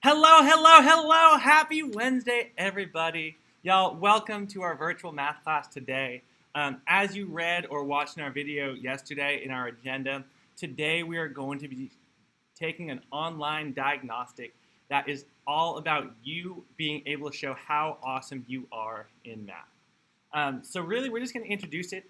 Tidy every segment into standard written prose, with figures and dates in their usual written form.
Hello, hello, hello! Happy Wednesday, everybody. Y'all, welcome to our virtual math class today. As you read or watched in our video yesterday in our agenda, today we are going to be taking an online diagnostic that is all about you being able to show how awesome you are in math. So really, we're just going to introduce it,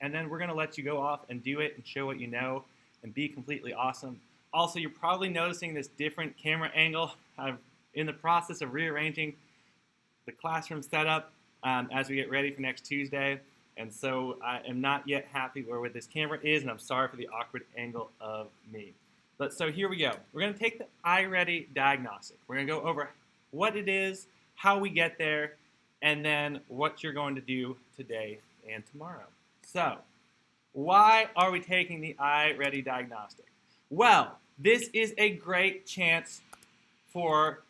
and then we're going to let you go off and do it and show what you know and be completely awesome. Also, you're probably noticing this different camera angle. I'm in the process of rearranging the classroom setup as we get ready for next Tuesday. And so I am not yet happy where this camera is, and I'm sorry for the awkward angle of me. But so here we go. We're going to take the iReady diagnostic. We're going to go over what it is, how we get there, and then what you're going to do today and tomorrow. So why are we taking the iReady diagnostic? Well, this is a great chance for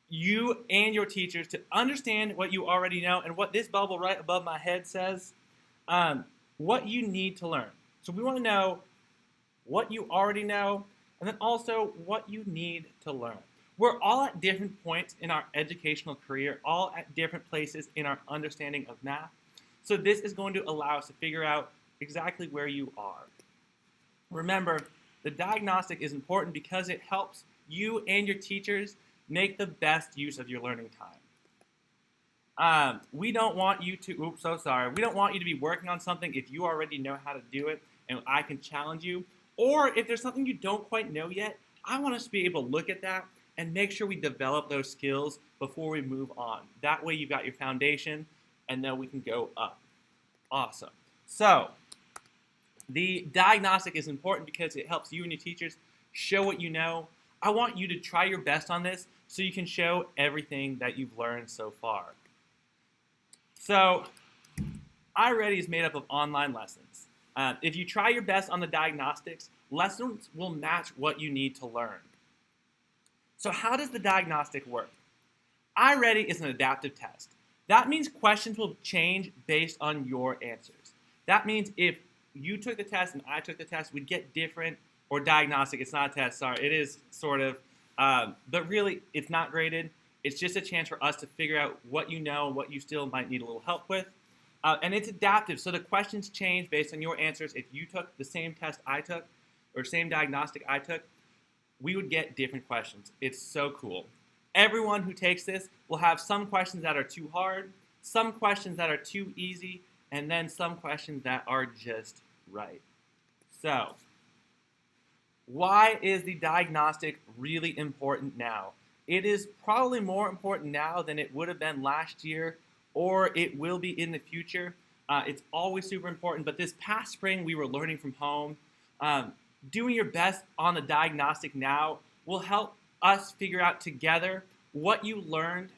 you and your teachers to understand what you already know and what this bubble right above my head says, what you need to learn. So we want to know what you already know and then also what you need to learn. We're all at different points in our educational career, all at different places in our understanding of math. So this is going to allow us to figure out exactly where you are. Remember, the diagnostic is important because it helps you and your teachers make the best use of your learning time. We don't want you to, we don't want you to be working on something if you already know how to do it and I can challenge you. Or if there's something you don't quite know yet, I want us to be able to look at that and make sure we develop those skills before we move on. That way you've got your foundation and then we can go up. Awesome. So, the diagnostic is important because it helps you and your teachers show what you know. I want you to try your best on this so you can show everything that you've learned so far. So, iReady is made up of online lessons. If you try your best on the diagnostics, lessons will match what you need to learn. So how does the diagnostic work? iReady is an adaptive test. That means questions will change based on your answers. That means if you took the test and I took the test, we'd get different, or diagnostic, it's not a test, sorry, it is sort of, but really it's not graded. It's just a chance for us to figure out what you know and what you still might need a little help with. And it's adaptive, so the questions change based on your answers. If you took the same test I took, or same diagnostic I took, we would get different questions. It's so cool. Everyone who takes this will have some questions that are too hard, some questions that are too easy, and then some questions that are just right. So, why is the diagnostic really important now? It is probably more important now than it would have been last year, or it will be in the future. It's always super important, but this past spring we were learning from home. Doing your best on the diagnostic now will help us figure out together what you learned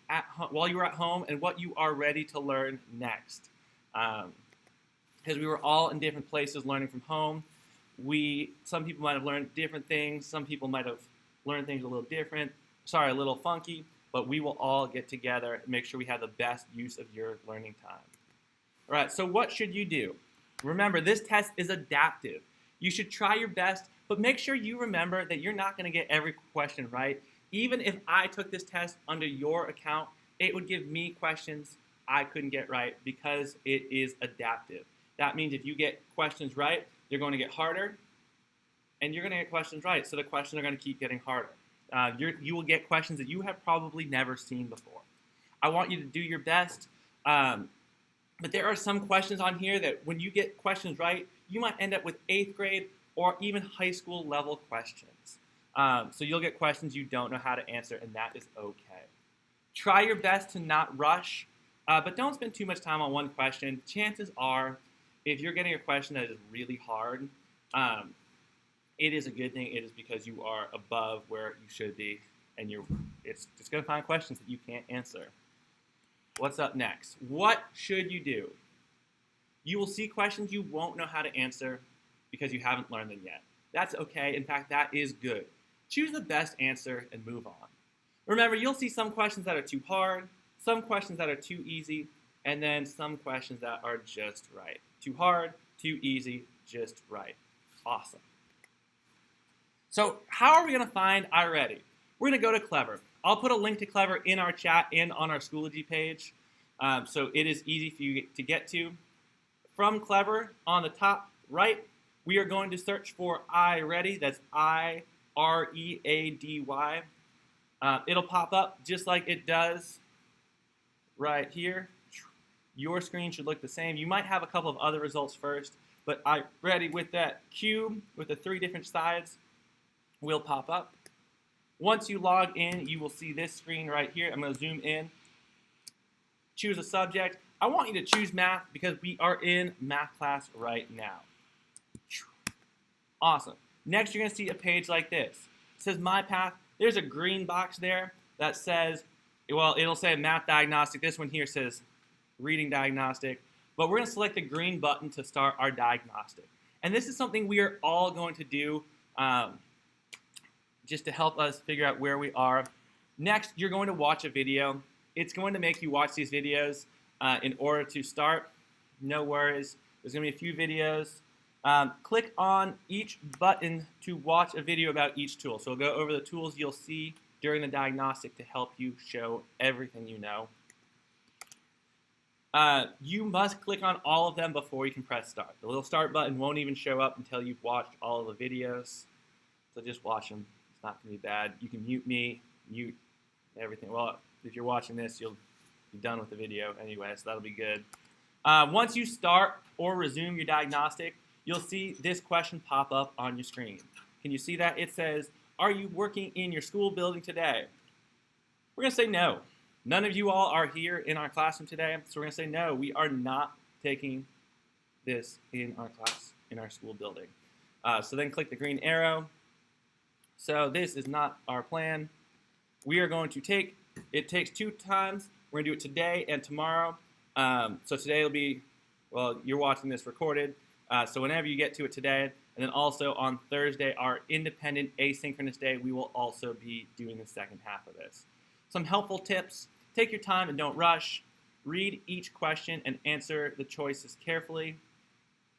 while you were at home and what you are ready to learn next. Because we were all in different places learning from home. Some people might have learned different things. Some people might have learned things a little funky, but we will all get together and make sure we have the best use of your learning time. All right, so what should you do? Remember, this test is adaptive. You should try your best, but make sure you remember that you're not going to get every question right. Even if I took this test under your account, it would give me questions I couldn't get right because it is adaptive. That means if you get questions right, they're going to get harder, and you're going to get questions right, so the questions are going to keep getting harder. You will get questions that you have probably never seen before. I want you to do your best, but there are some questions on here that when you get questions right, you might end up with 8th grade or even high school level questions. So you'll get questions you don't know how to answer, and that is okay. Try your best to not rush, but don't spend too much time on one question. Chances are, if you're getting a question that is really hard, it is a good thing. It is because you are above where you should be, and it's just going to find questions that you can't answer. What's up next? What should you do? You will see questions you won't know how to answer because you haven't learned them yet. That's okay. In fact, that is good. Choose the best answer and move on. Remember, you'll see some questions that are too hard, some questions that are too easy, and then some questions that are just right. Too hard, too easy, just right. Awesome. So how are we going to find iReady? we're going to go to Clever. I'll put a link to Clever in our chat and on our Schoology page, so it is easy for you to get to. From Clever, on the top right, we are going to search for iReady. That's I-R-E-A-D-Y. It'll pop up just like it does right here. Your screen should look the same. You might have a couple of other results first, but iReady with that cube with the 3 different sides will pop up. Once you log in, you will see this screen right here. I'm going to zoom in. Choose a subject. I want you to choose math because we are in math class right now. Awesome. Next, you're going to see a page like this. It says My Path. There's a green box there that says, well, it'll say Math Diagnostic. This one here says Reading Diagnostic. But we're going to select the green button to start our diagnostic. And this is something we are all going to do just to help us figure out where we are. Next, you're going to watch a video. It's going to make you watch these videos in order to start. No worries. There's going to be a few videos. Click on each button to watch a video about each tool. So we'll go over the tools you'll see during the diagnostic to help you show everything you know. You must click on all of them before you can press start. The little start button won't even show up until you've watched all of the videos. So just watch them. It's not going to be bad. You can mute me, mute everything. Well, if you're watching this, you'll be done with the video anyway, so that'll be good. Once you start or resume your diagnostic, you'll see this question pop up on your screen. Can you see that? It says, are you working in your school building today? We're going to say no. None of you all are here in our classroom today, so we're going to say no. We are not taking this in our class, in our school building. So then click the green arrow. So this is not our plan. We are going to take, it takes 2 times. We're going to do it today and tomorrow. So today will be, well, you're watching this recorded. So whenever you get to it today, and then also on Thursday, our independent asynchronous day, we will also be doing the second half of this. Some helpful tips. Take your time and don't rush. Read each question and answer the choices carefully.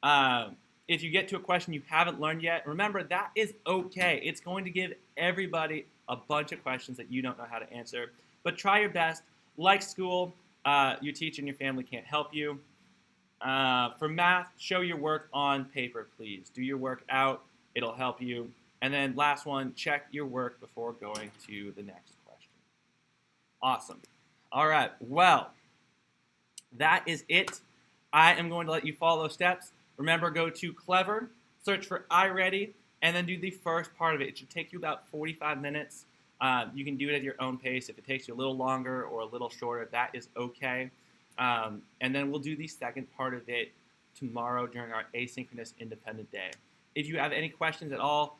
If you get to a question you haven't learned yet, remember that is okay. It's going to give everybody a bunch of questions that you don't know how to answer. But try your best. Like school, your teacher and your family can't help you. For math, show your work on paper, please. Do your work out. It'll help you. And then last one, check your work before going to the next question. Awesome. All right. Well, that is it. I am going to let you follow those steps. Remember, go to Clever, search for iReady, and then do the first part of it. It should take you about 45 minutes. You can do it at your own pace. If it takes you a little longer or a little shorter, that is okay. And then we'll do the second part of it tomorrow during our asynchronous independent day. If you have any questions at all,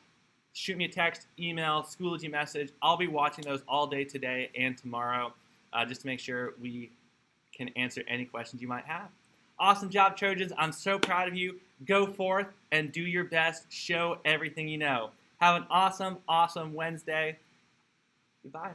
shoot me a text, email, Schoology message. I'll be watching those all day today and tomorrow just to make sure we can answer any questions you might have. Awesome job, Trojans. I'm so proud of you. Go forth and do your best. Show everything you know. Have an awesome, awesome Wednesday. Goodbye.